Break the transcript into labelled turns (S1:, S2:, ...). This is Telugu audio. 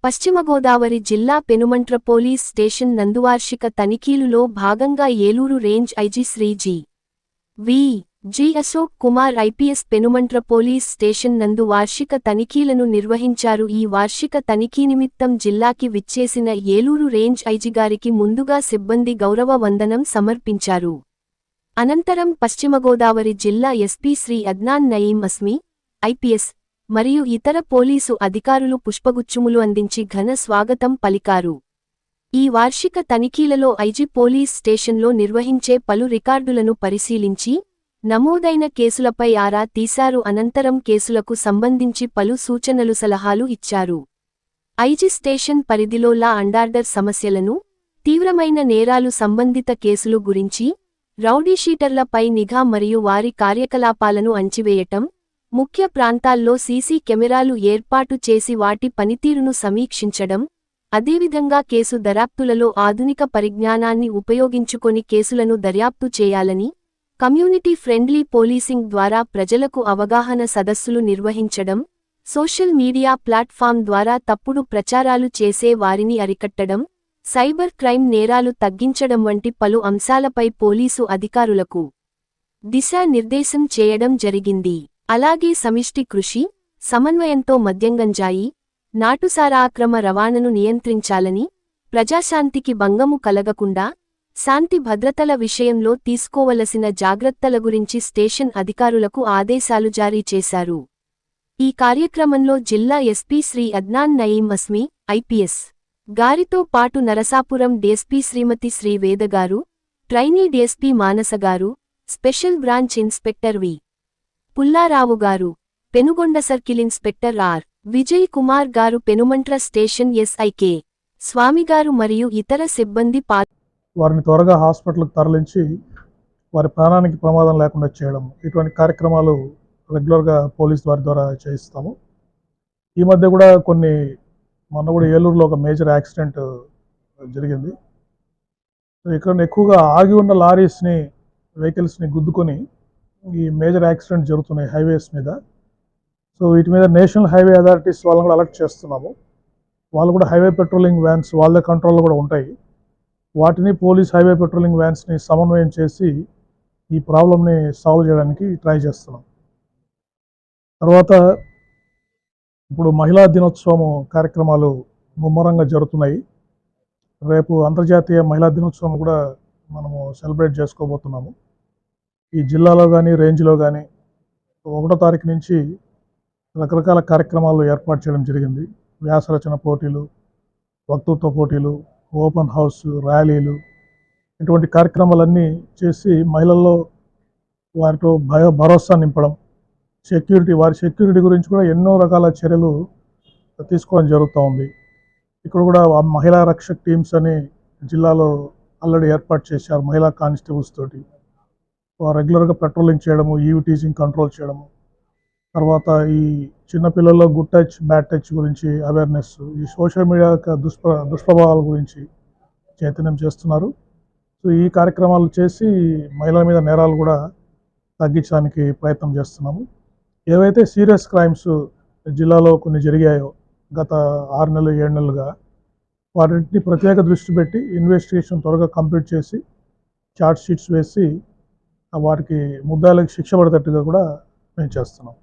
S1: పశ్చిమ గోదావరి జిల్లా పెనుమంట్ర పోలీస్ స్టేషన్ నందువార్షిక తనిఖీలులో భాగంగా Eluru range IG Sri G Ashok Kumar IPS Penumantra police station నందు వార్షిక తనిఖీలను నిర్వహించారు. ఈ వార్షిక తనిఖీ నిమిత్తం జిల్లాకి విచ్చేసిన ఏలూరు రేంజ్ ఐజీ గారికి ముందుగా సిబ్బంది గౌరవ వందనం సమర్పించారు. అనంతరం పశ్చిమ గోదావరి జిల్లా ఎస్పీ శ్రీ అద్నాన్ నయీం అస్మీ ఐపీఎస్ మరియు ఇతర పోలీసు అధికారులు పుష్పగుచ్చుములు అందించి ఘన స్వాగతం పలికారు. ఈ వార్షిక తనిఖీలలో ఐజీ పోలీస్ స్టేషన్లో నిర్వహించే పలు రికార్డులను పరిశీలించి నమోదైన కేసులపై ఆరా తీశారు. అనంతరం కేసులకు సంబంధించి పలు సూచనలు సలహాలు ఇచ్చారు. ఐజీ స్టేషన్ పరిధిలో లా అండ్ ఆర్డర్ సమస్యలను, తీవ్రమైన నేరాలు సంబంధిత కేసులు గురించి, రౌడీషీటర్లపై నిఘా మరియు వారి కార్యకలాపాలను అంచివేయటం, ముఖ్య ప్రాంతాల్లో సీసీ కెమెరాలు ఏర్పాటు చేసి వాటి పనితీరును సమీక్షించడం, అదేవిధంగా కేసు దర్యాప్తులలో ఆధునిక పరిజ్ఞానాన్ని ఉపయోగించుకొని కేసులను దర్యాప్తు చేయాలని, కమ్యూనిటీ ఫ్రెండ్లీ పోలీసింగ్ ద్వారా ప్రజలకు అవగాహన సదస్సులు నిర్వహించడం, సోషల్ మీడియా ప్లాట్ఫామ్ ద్వారా తప్పుడు ప్రచారాలు చేసే వారిని అరికట్టడం, సైబర్ క్రైమ్ నేరాలు తగ్గించడం వంటి పలు అంశాలపై పోలీసు అధికారులకు దిశానిర్దేశం చేయడం జరిగింది. అలాగే సమిష్టి కృషి, సమన్వయంతో మద్యంగంజాయి, నాటుసారా అక్రమ రవాణాను నియంత్రించాలని, ప్రజాశాంతికి భంగము కలగకుండా శాంతి భద్రతల విషయంలో తీసుకోవలసిన జాగ్రత్తల గురించి స్టేషన్ అధికారులకు ఆదేశాలు జారీ చేశారు. ఈ కార్యక్రమంలో జిల్లా ఎస్పీ శ్రీ అద్నాన్ నయీం అస్మీ ఐపీఎస్ గారితో పాటు నరసాపురం డీఎస్పీ శ్రీమతి శ్రీ వేదగారు, ట్రైనీ డీఎస్పీ మానసగారు, special branch inspector V Pullarao garu, Penugonda circle inspector R Vijay Kumar garu, Penumantra station ఎస్ఐకే స్వామిగారు మరియు ఇతర సిబ్బంది
S2: వారిని త్వరగా హాస్పిటల్కి తరలించి వారి ప్రాణానికి ప్రమాదం లేకుండా చేయడం, ఇటువంటి కార్యక్రమాలు రెగ్యులర్గా పోలీస్ వారి ద్వారా చేయిస్తాము. ఈ మధ్య కూడా మొన్న కూడా ఏలూరులో ఒక మేజర్ యాక్సిడెంట్ జరిగింది. ఇక్కడ ఎక్కువగా ఆగి ఉన్న లారీస్ని, వెహికల్స్ని గుద్దుకొని ఈ మేజర్ యాక్సిడెంట్ జరుగుతున్నాయి హైవేస్ మీద. సో వీటి మీద నేషనల్ హైవే అథారిటీస్ వాళ్ళని కూడా అలర్ట్ చేస్తున్నాము. వాళ్ళు కూడా హైవే పెట్రోలింగ్ వ్యాన్స్ వాళ్ళ కంట్రోల్లో కూడా ఉంటాయి. వాటిని పోలీస్ హైవే పెట్రోలింగ్ వ్యాన్స్ని సమన్వయం చేసి ఈ ప్రాబ్లమ్ని సాల్వ్ చేయడానికి ట్రై చేస్తున్నాం. తర్వాత ఇప్పుడు మహిళా దినోత్సవం కార్యక్రమాలు ముమ్మరంగా జరుగుతున్నాయి. రేపు అంతర్జాతీయ మహిళా దినోత్సవం కూడా మనము సెలబ్రేట్ చేసుకోబోతున్నాము. ఈ జిల్లాలో కానీ రేంజ్లో కానీ 1వ తారీఖు నుంచి రకరకాల కార్యక్రమాలు ఏర్పాటు చేయడం జరిగింది. వ్యాసరచన పోటీలు, వక్తృత్వ పోటీలు, ఓపెన్ హౌస్, ర్యాలీలు, ఇటువంటి కార్యక్రమాలన్నీ చేసి మహిళల్లో వారితో భరోసా నింపడం, వారి సెక్యూరిటీ గురించి కూడా ఎన్నో రకాల చర్యలు తీసుకోవడం జరుగుతూ ఉంది. ఇక్కడ కూడా మహిళా రక్షక్ టీమ్స్ అని జిల్లాలో ఆల్రెడీ ఏర్పాటు చేశారు. మహిళా కానిస్టేబుల్స్ తోటి రెగ్యులర్గా పెట్రోలింగ్ చేయడము, ఈవ్ టీజింగ్ కంట్రోల్ చేయడము, తర్వాత ఈ చిన్నపిల్లల్లో గుడ్ టచ్, బ్యాడ్ టచ్ గురించి అవేర్నెస్, ఈ సోషల్ మీడియా దుష్ప్రభావాల గురించి చైతన్యం చేస్తున్నారు. సో ఈ కార్యక్రమాలు చేసి మహిళల మీద నేరాలు కూడా తగ్గించడానికి ప్రయత్నం చేస్తున్నాము. ఏవైతే సీరియస్ క్రైమ్స్ జిల్లాలో కొన్ని జరిగాయో గత 6 నెలలు 7 నెలలుగా, వాటిని ప్రత్యేక దృష్టి పెట్టి ఇన్వెస్టిగేషన్ త్వరగా కంప్లీట్ చేసి చార్జ్ షీట్స్ వేసి వారికి ముద్దాయిలకు శిక్ష పడేటట్టుగా కూడా మేము చేస్తున్నాం.